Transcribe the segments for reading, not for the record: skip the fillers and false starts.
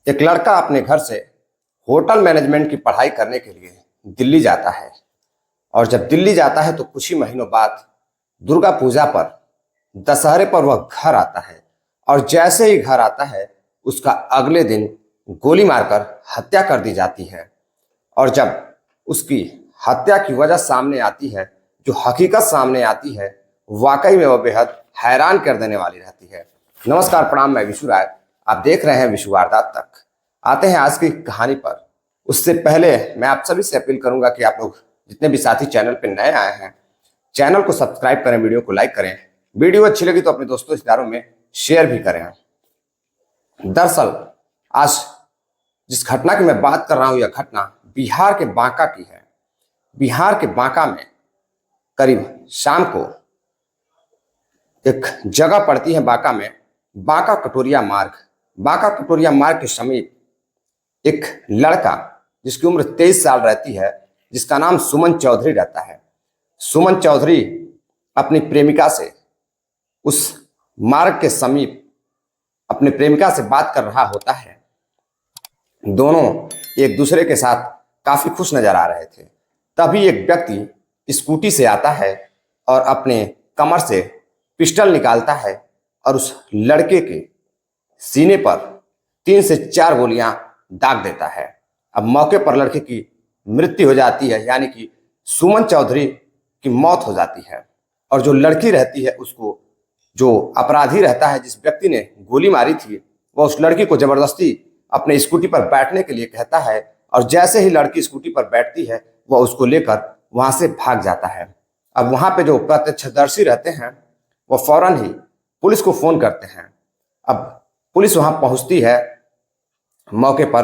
एक लड़का अपने घर से होटल मैनेजमेंट की पढ़ाई करने के लिए दिल्ली जाता है। और जब दिल्ली जाता है तो कुछ ही महीनों बाद दुर्गा पूजा पर, दशहरे पर वह घर आता है। और जैसे ही घर आता है उसका अगले दिन गोली मारकर हत्या कर दी जाती है। और जब उसकी हत्या की वजह सामने आती है, जो हकीकत सामने आती है, वाकई में वह बेहद हैरान कर देने वाली रहती है। नमस्कार, प्रणाम, मैं विशु राय। आप देख रहे हैं विशु वारदात तक। आते हैं आज की कहानी पर। उससे पहले मैं आप सभी से अपील करूंगा कि आप लोग जितने भी साथी चैनल पर नए आए हैं, चैनल को सब्सक्राइब करें, वीडियो को लाइक करें, वीडियो अच्छी लगी तो अपने दोस्तों रिश्तेदारों में शेयर भी करें। दरअसल आज जिस घटना की मैं बात कर रहा हूं, यह घटना बिहार के बांका की है। बिहार के बांका में करीब शाम को एक जगह पड़ती है बांका में, बांका कटोरिया मार्ग। बांका कटोरिया मार्ग के समीप एक लड़का जिसकी उम्र 23 साल रहती है, जिसका नाम सुमन चौधरी रहता है। सुमन चौधरी अपनी प्रेमिका से उस मार्ग के समीप अपने प्रेमिका से बात कर रहा होता है। दोनों एक दूसरे के साथ काफी खुश नजर आ रहे थे। तभी एक व्यक्ति स्कूटी से आता है और अपने कमर से पिस्टल निकालता है और उस लड़के के सीने पर 3 से 4 गोलियां दाग देता है। अब मौके पर लड़के की मृत्यु हो जाती है, यानी कि सुमन चौधरी की मौत हो जाती है। और जो लड़की रहती है, उसको जो अपराधी रहता है, जिस व्यक्ति ने गोली मारी थी, वह उस लड़की को जबरदस्ती अपने स्कूटी पर बैठने के लिए कहता है। और जैसे ही लड़की स्कूटी पर बैठती है, वह उसको लेकर वहां से भाग जाता है। अब वहां पे जो प्रत्यक्षदर्शी रहते हैं, वह फौरन ही पुलिस को फोन करते हैं। अब पुलिस वहां पहुंचती है मौके पर।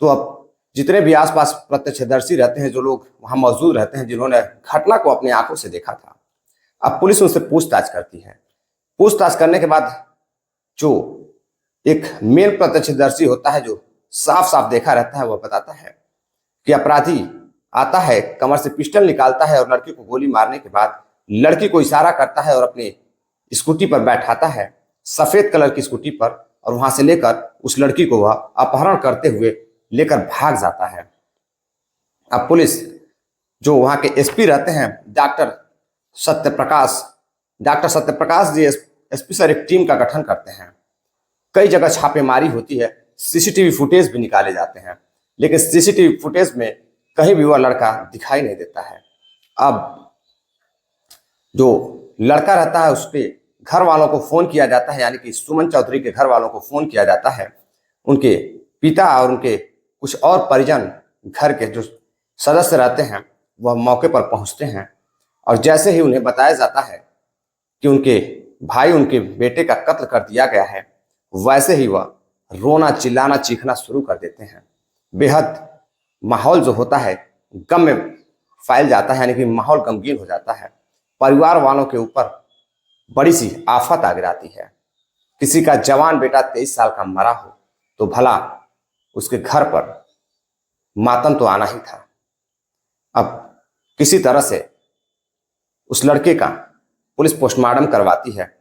तो अब जितने भी आसपास प्रत्यक्षदर्शी रहते हैं, जो लोग वहां मौजूद रहते हैं, जिन्होंने घटना को अपनी आंखों से देखा था, अब पुलिस उनसे पूछताछ करती है। पूछताछ करने के बाद जो एक मेन प्रत्यक्षदर्शी होता है, जो साफ साफ देखा रहता है, वह बताता है कि अपराधी आता है, कमर से पिस्टल निकालता है और लड़की को गोली मारने के बाद लड़की को इशारा करता है और अपनी स्कूटी पर बैठाता है, सफेद कलर की स्कूटी पर। और वहां से लेकर उस लड़की को वह अपहरण करते हुए लेकर भाग जाता है। अब पुलिस, जो वहां के एसपी रहते हैं, डॉक्टर सत्यप्रकाश जी एसपी सर, एक टीम का गठन करते हैं। कई जगह छापेमारी होती है, सीसीटीवी फुटेज भी निकाले जाते हैं, लेकिन सीसीटीवी फुटेज में कहीं भी वह लड़का दिखाई नहीं देता है। अब जो लड़का रहता है, उसके घर वालों को फोन किया जाता है, यानी कि सुमन चौधरी के घर वालों को फोन किया जाता है। उनके पिता और उनके कुछ और परिजन, घर के जो सदस्य रहते हैं, वह मौके पर पहुंचते हैं। और जैसे ही उन्हें बताया जाता है कि उनके भाई, उनके बेटे का कत्ल कर दिया गया है, वैसे ही वह रोना, चिल्लाना, चीखना शुरू कर देते हैं। बेहद माहौल जो होता है गम में फैल जाता है, यानी कि माहौल गमगीन हो जाता है। परिवार वालों के ऊपर बड़ी सी आफत आ गिराती है। किसी का जवान बेटा 23 साल का मरा हो तो भला उसके घर पर मातम तो आना ही था। अब किसी तरह से उस लड़के का पुलिस पोस्टमार्टम करवाती है।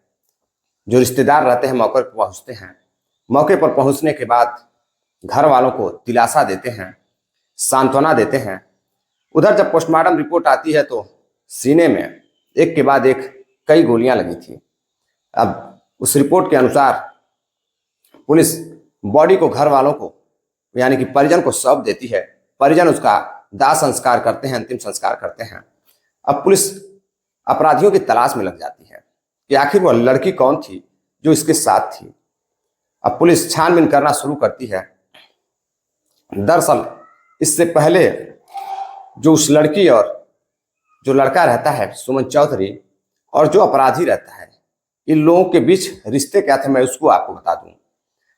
जो रिश्तेदार रहते हैं मौके पर पहुंचते हैं। मौके पर पहुंचने के बाद घर वालों को दिलासा देते हैं, सांत्वना देते हैं। उधर जब पोस्टमार्टम रिपोर्ट आती है तो सीने में एक के बाद एक कई गोलियां लगी थी। अब उस रिपोर्ट के अनुसार पुलिस बॉडी को घर वालों को, यानी कि परिजन को सौंप देती है। परिजन उसका दाह संस्कार करते हैं, अंतिम संस्कार करते हैं। अब पुलिस अपराधियों की तलाश में लग जाती है कि आखिर वह लड़की कौन थी जो इसके साथ थी। अब पुलिस छानबीन करना शुरू करती है। दरअसल इससे पहले जो उस लड़की और जो लड़का रहता है, सुमन चौधरी, और जो अपराधी रहता है, इन लोगों के बीच रिश्ते क्या थे, मैं उसको आपको बता दूं।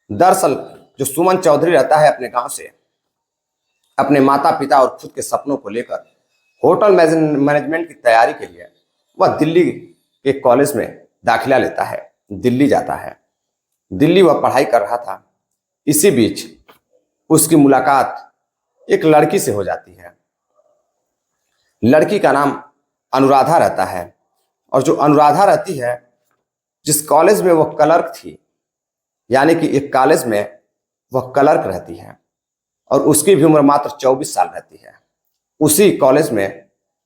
दरअसल जो सुमन चौधरी रहता है, अपने गांव से अपने माता पिता और खुद के सपनों को लेकर होटल मैनेजमेंट की तैयारी के लिए वह दिल्ली के कॉलेज में दाखिला लेता है, दिल्ली जाता है। दिल्ली वह पढ़ाई कर रहा था। इसी बीच उसकी मुलाकात एक लड़की से हो जाती है। लड़की का नाम अनुराधा रहता है। और जो अनुराधा रहती है, जिस कॉलेज में वो क्लर्क थी, यानी कि एक कॉलेज में वह क्लर्क रहती है और उसकी भी उम्र मात्र 24 साल रहती है। उसी कॉलेज में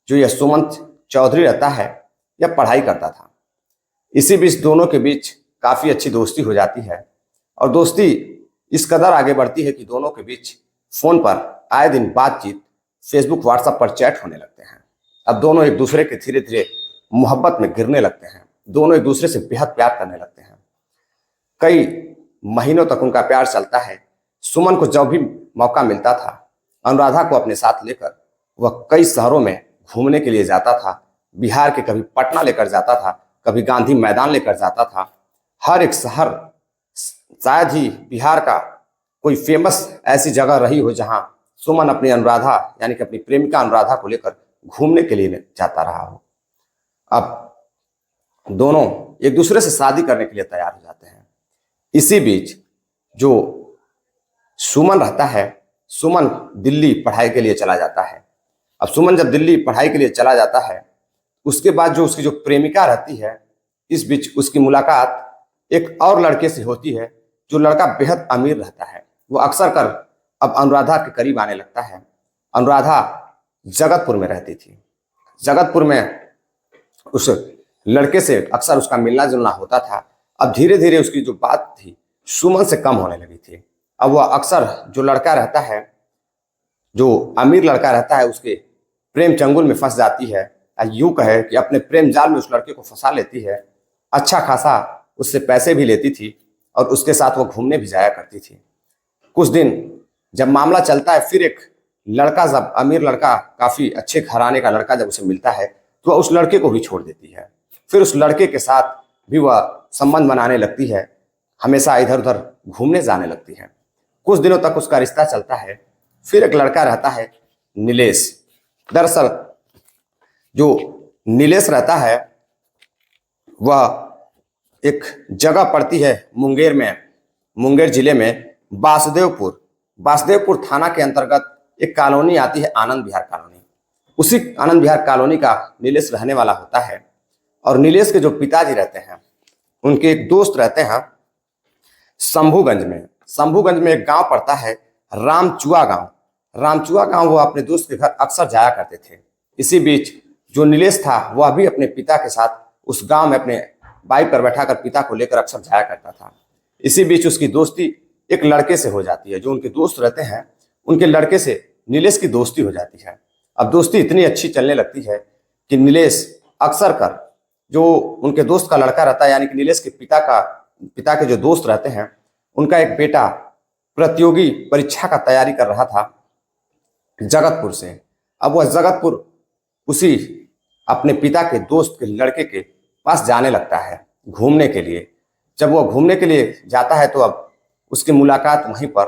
जो यह सुमंत चौधरी रहता है, यह पढ़ाई करता था। इसी बीच दोनों के बीच काफी अच्छी दोस्ती हो जाती है और दोस्ती इस कदर आगे बढ़ती है कि दोनों के बीच फोन पर आए दिन बातचीत, फेसबुक व्हाट्सएप पर चैट होने लगते हैं। अब दोनों एक दूसरे के धीरे धीरे मोहब्बत में गिरने लगते हैं। दोनों एक दूसरे से बेहद प्यार करने लगते हैं। कई महीनों तक उनका प्यार चलता है। सुमन को जब भी मौका मिलता था, अनुराधा को अपने साथ लेकर वह कई शहरों में घूमने के लिए जाता था। बिहार के कभी पटना लेकर जाता था, कभी गांधी मैदान लेकर जाता था। हर एक शहर, शायद ही बिहार का कोई फेमस ऐसी जगह रही हो जहां सुमन अपनी अनुराधा यानी कि अपनी प्रेमिका अनुराधा को लेकर घूमने के लिए जाता रहा हो। अब दोनों एक दूसरे से शादी करने के लिए तैयार हो जाते हैं। इसी बीच जो सुमन रहता है, सुमन दिल्ली पढ़ाई के लिए चला जाता है। अब सुमन जब दिल्ली पढ़ाई के लिए चला जाता है, उसके बाद जो उसकी जो प्रेमिका रहती है, इस बीच उसकी मुलाकात एक और लड़के से होती है। जो लड़का बेहद अमीर रहता है। वो अक्सर कर अब अनुराधा के करीब आने लगता है। अनुराधा जगतपुर में रहती थी। जगतपुर में उस लड़के से अक्सर उसका मिलना जुलना होता था। अब धीरे धीरे उसकी जो बात थी सुमन से कम होने लगी थी। अब वह अक्सर जो लड़का रहता है, जो अमीर लड़का रहता है, उसके प्रेम चंगुल में फंस जाती है। यूं कहे कि अपने प्रेम जाल में उस लड़के को फंसा लेती है। अच्छा खासा उससे पैसे भी लेती थी और उसके साथ वो घूमने भी जाया करती थी। कुछ दिन जब मामला चलता है, फिर एक लड़का, जब अमीर लड़का, काफी अच्छे घराने का लड़का जब उसे मिलता है, तो वह उस लड़के को भी छोड़ देती है। फिर उस लड़के के साथ भी वह संबंध बनाने लगती है। हमेशा इधर उधर घूमने जाने लगती है। कुछ दिनों तक उसका रिश्ता चलता है। फिर एक लड़का रहता है नीलेश। दरअसल जो नीलेश रहता है, वह एक जगह पड़ती है मुंगेर में, मुंगेर जिले में बासुदेवपुर। बासुदेवपुर थाना के अंतर्गत एक कॉलोनी आती है, आनंद विहार कॉलोनी। उसी आनंद विहार कॉलोनी का नीलेश रहने वाला होता है। और नीलेश के जो पिताजी रहते हैं, उनके एक दोस्त रहते हैं शंभूगंज में। शंभूगंज में एक गांव पड़ता है रामचुआ गांव। रामचुआ गांव वो अपने दोस्त के घर अक्सर जाया करते थे। इसी बीच जो नीलेश था, वह भी अपने पिता के साथ उस गांव में अपने बाइक पर बैठाकर पिता को लेकर अक्सर जाया करता था। इसी बीच उसकी दोस्ती एक लड़के से हो जाती है। जो उनके दोस्त रहते हैं, उनके लड़के से नीलेश की दोस्ती हो जाती है। अब दोस्ती इतनी अच्छी चलने लगती है कि नीलेश अक्सर कर जो उनके दोस्त का लड़का रहता है, यानी कि नीलेश के पिता के जो दोस्त रहते हैं, उनका एक बेटा प्रतियोगी परीक्षा का तैयारी कर रहा था जगतपुर से। अब वह जगतपुर उसी अपने पिता के दोस्त के लड़के के पास जाने लगता है घूमने के लिए। जब वह घूमने के लिए जाता है, तो अब उसकी मुलाकात वहीं पर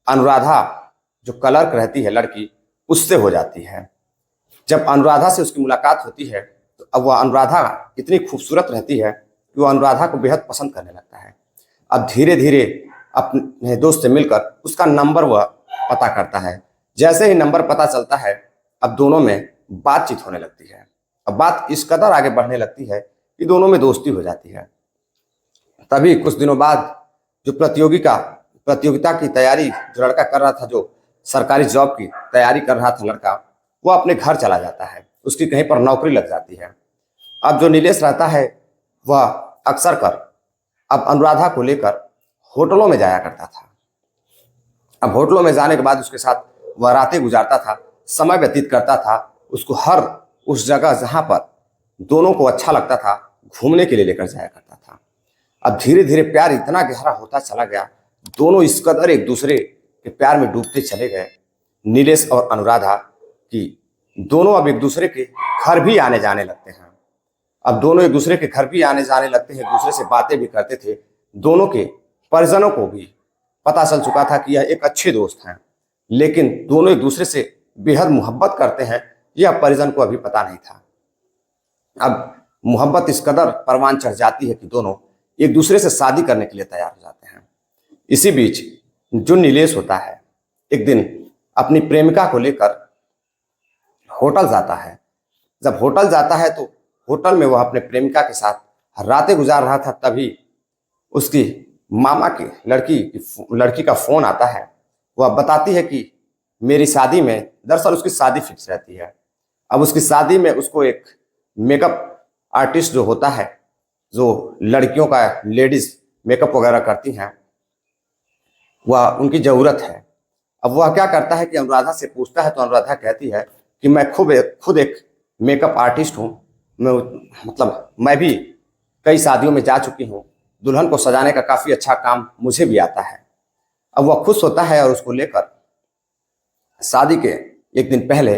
अनुराधा, जो क्लर्क रहती है लड़की, उससे हो जाती है। जब अनुराधा से उसकी मुलाकात होती है, तो अब वह अनुराधा इतनी खूबसूरत रहती है कि वह अनुराधा को बेहद पसंद करने लगता है। अब धीरे धीरे अपने दोस्त से मिलकर उसका नंबर वह पता करता है। जैसे ही नंबर पता चलता है, अब दोनों में बातचीत होने लगती है। अब बात इस कदर आगे बढ़ने लगती है कि दोनों में दोस्ती हो जाती है। तभी कुछ दिनों बाद जो प्रतियोगिता की तैयारी जो लड़का कर रहा था, जो सरकारी जॉब की तैयारी कर रहा था लड़का, वो अपने घर चला जाता है। उसकी कहीं पर नौकरी लग जाती है। अब जो नीलेश रहता है, वह अक्सर कर अब अनुराधा को लेकर होटलों में जाया करता था। अब होटलों में जाने के बाद उसके साथ वह रातें गुजारता था, समय व्यतीत करता था। उसको हर उस जगह जहां पर दोनों को अच्छा लगता था घूमने के लिए लेकर जाया करता था। अब धीरे धीरे प्यार इतना गहरा होता चला गया, दोनों इस कदर एक दूसरे के प्यार में डूबते चले गए, नीलेश और अनुराधा, की दोनों अब एक दूसरे के घर भी आने जाने लगते हैं। अब दोनों एक दूसरे के घर भी आने जाने लगते हैं, एक दूसरे से बातें भी करते थे। दोनों के परिजनों को भी पता चल चुका था कि यह एक अच्छे दोस्त हैं, लेकिन दोनों एक दूसरे से बेहद मोहब्बत करते हैं, यह परिजन को अभी पता नहीं था। अब मोहब्बत इस कदर परवान चढ़ जाती है कि दोनों एक दूसरे से शादी करने के लिए तैयार हो जाते हैं। इसी बीच जो नीलेश होता है, एक दिन अपनी प्रेमिका को लेकर होटल जाता है। जब होटल जाता है, तो होटल में वह अपने प्रेमिका के साथ रातें गुजार रहा था। तभी उसकी मामा की लड़की का फोन आता है। वह बताती है कि मेरी शादी में, दरअसल उसकी शादी फिक्स रहती है। अब उसकी शादी में उसको एक मेकअप आर्टिस्ट जो होता है, जो लड़कियों का लेडीज मेकअप वगैरह करती हैं, वह उनकी जरूरत है। अब वह क्या करता है कि अनुराधा से पूछता है, तो अनुराधा कहती है कि मैं खुद एक मेकअप आर्टिस्ट हूँ। मैं मतलब मैं भी कई शादियों में जा चुकी हूँ, दुल्हन को सजाने का काफी अच्छा काम मुझे भी आता है। अब वह खुश होता है और उसको लेकर शादी के एक दिन पहले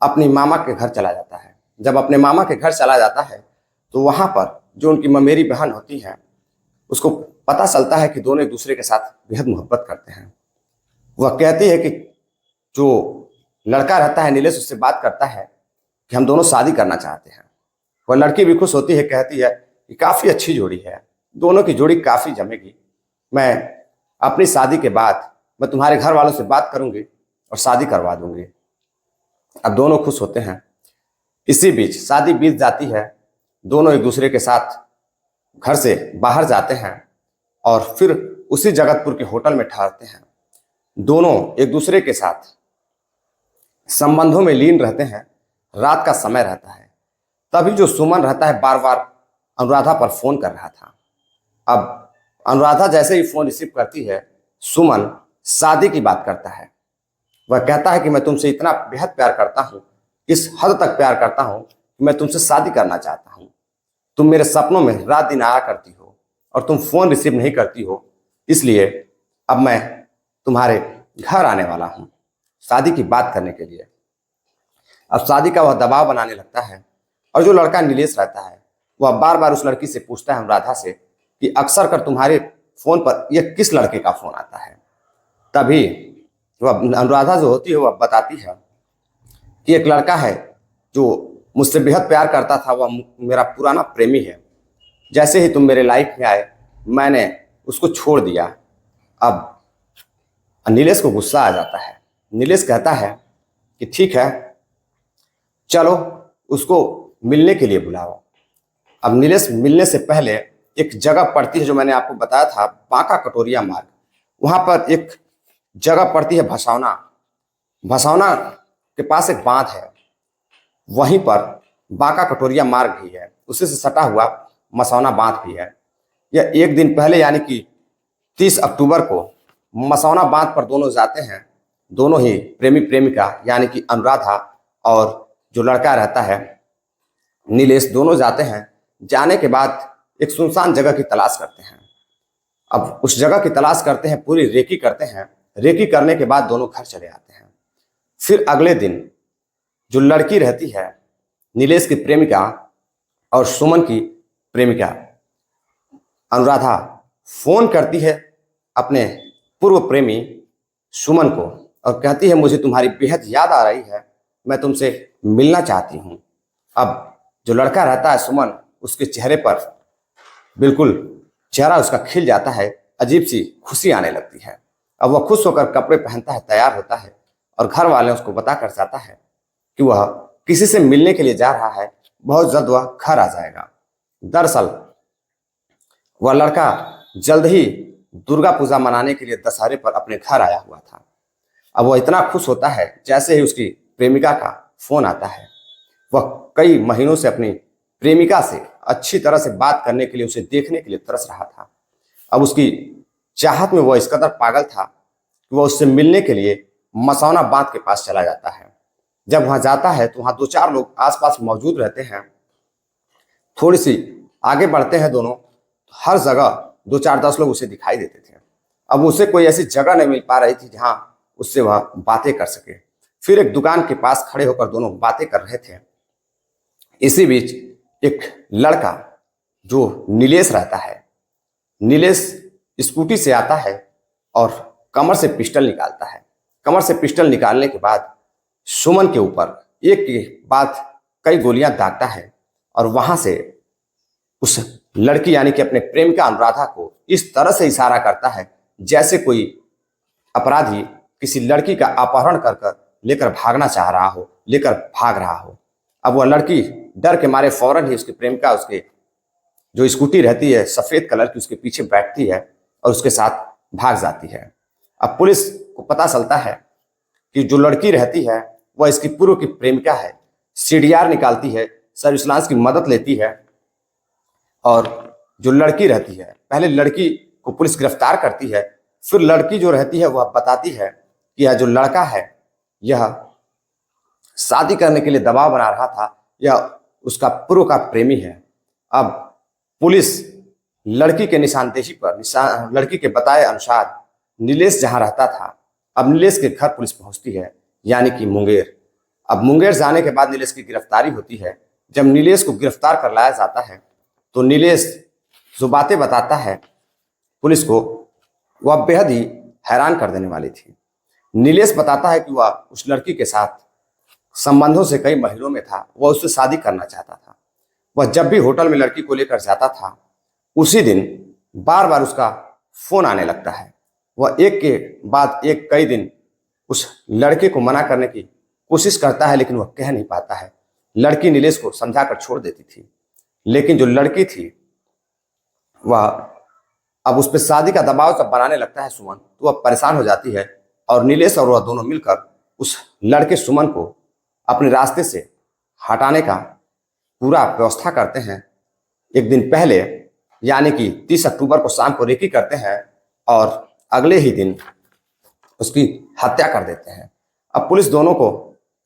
अपनी मामा के घर चला जाता है। जब अपने मामा के घर चला जाता है तो वहां पर जो उनकी ममेरी बहन होती है, उसको पता चलता है कि दोनों एक दूसरे के साथ बेहद मोहब्बत करते हैं। वह कहती है कि जो लड़का रहता है नीलेश, उससे बात करता है कि हम दोनों शादी करना चाहते हैं। वह लड़की भी खुश होती है, कहती है कि काफी अच्छी जोड़ी है, दोनों की जोड़ी काफी जमेगी। मैं अपनी शादी के बाद मैं तुम्हारे घर वालों से बात करूंगी और शादी करवा दूंगी। अब दोनों खुश होते हैं। इसी बीच शादी बीत जाती है। दोनों एक दूसरे के साथ घर से बाहर जाते हैं और फिर उसी जगतपुर के होटल में ठहरते हैं। दोनों एक दूसरे के साथ संबंधों में लीन रहते हैं। रात का समय रहता है। तभी जो सुमन रहता है बार बार अनुराधा पर फोन कर रहा था। अब अनुराधा जैसे ही फोन रिसीव करती है, सुमन शादी की बात करता है। वह कहता है कि मैं तुमसे इतना बेहद प्यार करता हूं, इस हद तक प्यार करता हूं कि मैं तुमसे शादी करना चाहता हूं। तुम मेरे सपनों में रात दिन आया करती हो और तुम फोन रिसीव नहीं करती हो, इसलिए अब मैं तुम्हारे घर आने वाला हूं शादी की बात करने के लिए। अब शादी का वह दबाव बनाने लगता है और जो लड़का नीलेश रहता है वह बार बार उस लड़की से पूछता है, अनुराधा से, कि अक्सर कर तुम्हारे फोन पर यह किस लड़के का फोन आता है। तभी वह अनुराधा जो होती है वह बताती है कि एक लड़का है जो मुझसे बेहद प्यार करता था, वह मेरा पुराना प्रेमी है। जैसे ही तुम मेरे लाइफ में आए मैंने उसको छोड़ दिया। अब नीलेश को गुस्सा आ जाता है। नीलेश कहता है कि ठीक है, चलो उसको मिलने के लिए बुलाओ। अब नीलेश मिलने से पहले एक जगह पड़ती है जो मैंने आपको बताया था, बांका कटोरिया मार्ग। वहां पर एक जगह पड़ती है भसौना। भसौना के पास एक बांध है, वहीं पर बांका कटोरिया मार्ग भी है, उसी से सटा हुआ मसौना बांध भी है। यह एक दिन पहले यानी कि 30 अक्टूबर को मसौना बांध पर दोनों जाते हैं। दोनों ही प्रेमी प्रेमिका यानी कि अनुराधा और जो लड़का रहता है नीलेश, दोनों जाते हैं। जाने के बाद एक सुनसान जगह की तलाश करते हैं। अब उस जगह की तलाश करते हैं, पूरी रेकी करते हैं। रेकी करने के बाद दोनों घर चले आते हैं। फिर अगले दिन जो लड़की रहती है नीलेश की प्रेमिका और सुमन की प्रेमिका अनुराधा फोन करती है अपने पूर्व प्रेमी सुमन को और कहती है, मुझे तुम्हारी बेहद याद आ रही है, मैं तुमसे मिलना चाहती हूं। अब जो लड़का रहता है सुमन, उसके चेहरे पर बिल्कुल चेहरा उसका खिल जाता है, अजीब सी खुशी आने लगती है। अब वह खुश होकर कपड़े पहनता है, तैयार होता है और घर वाले उसको बता कर जाता है कि वह किसी से मिलने के लिए जा रहा है, बहुत जल्द वह घर आ जाएगा। दरअसल वह लड़का जल्द ही दुर्गा पूजा मनाने के लिए दशहरे पर अपने घर आया हुआ था। अब वह इतना खुश होता है, जैसे ही उसकी प्रेमिका का फोन आता है। वह कई महीनों से अपनी प्रेमिका से अच्छी तरह से बात करने के लिए, उसे देखने के लिए तरस रहा था। अब उसकी चाहत में वह इस कदर पागल था कि वह उससे मिलने के लिए मसौना बांध के पास चला जाता है। जब वहां जाता है तो वहां 2-4 लोग आसपास मौजूद रहते हैं। थोड़ी सी आगे बढ़ते हैं दोनों, हर जगह 2-4-10 लोग उसे दिखाई देते थे। अब उसे कोई ऐसी जगह नहीं मिल पा रही थी जहां उससे वह बातें कर सके। फिर एक दुकान के पास खड़े होकर दोनों बातें कर रहे थे। इसी बीच एक लड़का जो नीलेश रहता है, नीलेश स्कूटी से आता है और कमर से पिस्टल निकालता है। कमर से पिस्टल निकालने के बाद सुमन के ऊपर एक के बाद कई गोलियां दागता है और वहां से उस लड़की यानी कि अपने प्रेमिका अनुराधा को इस तरह से इशारा करता है जैसे कोई अपराधी किसी लड़की का अपहरण कर कर लेकर भागना चाह रहा हो, लेकर भाग रहा हो। अब वह लड़की डर के मारे फौरन ही उसकी प्रेमिका, उसके जो स्कूटी रहती है सफेद कलर की, उसके पीछे बैठती है और उसके साथ भाग जाती है। अब पुलिस को पता चलता है कि जो लड़की रहती है वह इसकी पूर्व की प्रेमिका है। सीडीआर निकालती है, सर्विलांस की मदद लेती है और जो लड़की रहती है, पहले लड़की को पुलिस गिरफ्तार करती है, फिर लड़की जो रहती है वह बताती है कि यह जो लड़का है यह शादी करने के लिए दबाव बना रहा था, यह उसका पूर्व का प्रेमी है। अब पुलिस लड़की के निशानदेही पर लड़की के बताए अनुसार नीलेश जहां रहता था, अब नीलेश के घर पुलिस पहुंचती है, यानी कि मुंगेर। अब मुंगेर जाने के बाद नीलेश की गिरफ्तारी होती है। जब नीलेश को गिरफ्तार कर लाया जाता है तो नीलेश जो बातें बताता है पुलिस को वह बेहद ही हैरान कर देने वाली थी। नीलेश बताता है कि वह उस लड़की के साथ संबंधों से कई महीनों में था, वह उससे शादी करना चाहता था। वह जब भी होटल में लड़की को लेकर जाता था, उसी दिन बार बार उसका फोन आने लगता है। वह एक के बाद एक कई दिन उस लड़के को मना करने की कोशिश करता है, लेकिन वह कह नहीं पाता है। लड़की नीलेश को समझाकर छोड़ देती थी, लेकिन जो लड़की थी वह अब उस पर शादी का दबाव जब बनाने लगता है सुमन, तो वह परेशान हो जाती है और नीलेश और वह दोनों मिलकर उस लड़के सुमन को अपने रास्ते से हटाने का पूरा व्यवस्था करते हैं। एक दिन पहले यानी कि 30 अक्टूबर को शाम को रेकी करते हैं और अगले ही दिन उसकी हत्या कर देते हैं। अब पुलिस दोनों को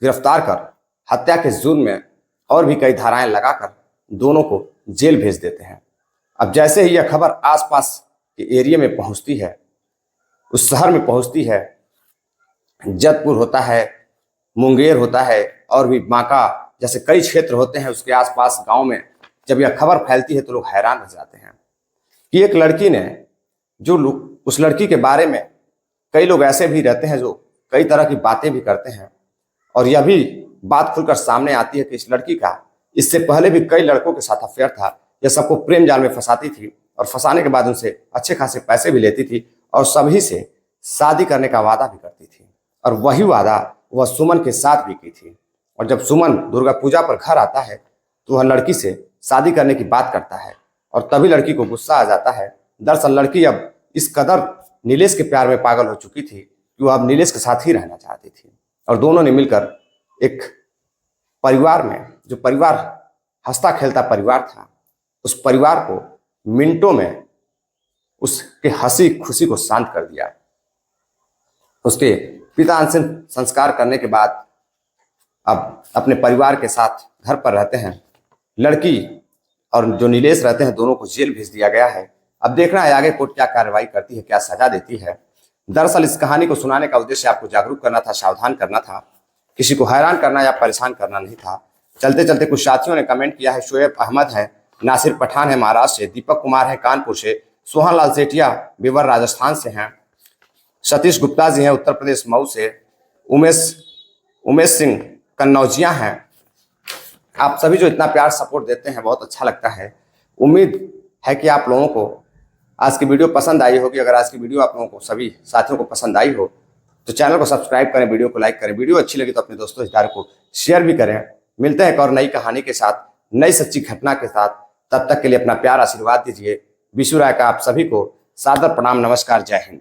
गिरफ्तार कर हत्या के जुर्म में और भी कई धाराएं लगाकर दोनों को जेल भेज देते हैं। अब जैसे ही यह खबर आसपास के एरिया में पहुंचती है, उस शहर में पहुंचती है, जतपुर होता है, मुंगेर होता है और भी बांका जैसे कई क्षेत्र होते हैं उसके आसपास गांव में, जब यह खबर फैलती है तो लोग हैरान हो जाते हैं कि एक लड़की ने जो उस लड़की के बारे में कई लोग ऐसे भी रहते हैं जो कई तरह की बातें भी करते हैं, और यह भी बात खुलकर सामने आती है कि इस लड़की का इससे पहले भी कई लड़कों के साथ अफेयर था। यह सबको प्रेम जाल में फंसाती थी और फंसाने के बाद उनसे अच्छे खासे पैसे भी लेती थी और सभी से शादी करने का वादा भी करती थी, और वही वादा वह सुमन के साथ भी की थी। और जब सुमन दुर्गा पूजा पर घर आता है तो वह लड़की से शादी करने की बात करता है और तभी लड़की को गुस्सा आ जाता है। दरअसल लड़की अब इस कदर नीलेश के प्यार में पागल हो चुकी थी कि वह अब नीलेश के साथ ही रहना चाहती थी, और दोनों ने मिलकर एक परिवार में, जो परिवार हंसता खेलता परिवार था, उस परिवार को मिनटों में उसके हंसी खुशी को शांत कर दिया। उसके पिता अंतिम संस्कार करने के बाद अब अपने परिवार के साथ घर पर रहते हैं। लड़की और जो नीलेश रहते हैं दोनों को जेल भेज दिया गया है। अब देखना है आगे कोर्ट क्या कार्रवाई करती है, क्या सजा देती है। दरअसल इस कहानी को सुनाने का उद्देश्य आपको जागरूक करना था, सावधान करना था, किसी को हैरान करना या परेशान करना नहीं था। चलते चलते कुछ साथियों ने कमेंट किया है। शोएब अहमद है, नासिर पठान है महाराष्ट्र से, दीपक कुमार है कानपुर से, सोहन लाल सेठिया बेवर राजस्थान से हैं, सतीश गुप्ता जी हैं उत्तर प्रदेश मऊ से, उमेश सिंह कन्नौजिया हैं। आप सभी जो इतना प्यार सपोर्ट देते हैं बहुत अच्छा लगता है। उम्मीद है कि आप लोगों को आज की वीडियो पसंद आई होगी। अगर आज की वीडियो आप लोगों को, सभी साथियों को पसंद आई हो तो चैनल को सब्सक्राइब करें, वीडियो को लाइक करें, वीडियो अच्छी लगी तो अपने दोस्तों रिश्तेदारों को शेयर भी करें। मिलते हैं एक और नई कहानी के साथ, नई सच्ची घटना के साथ। तब तक के लिए अपना प्यार आशीर्वाद दीजिए। विशु राय का आप सभी को सादर प्रणाम, नमस्कार, जय हिंद।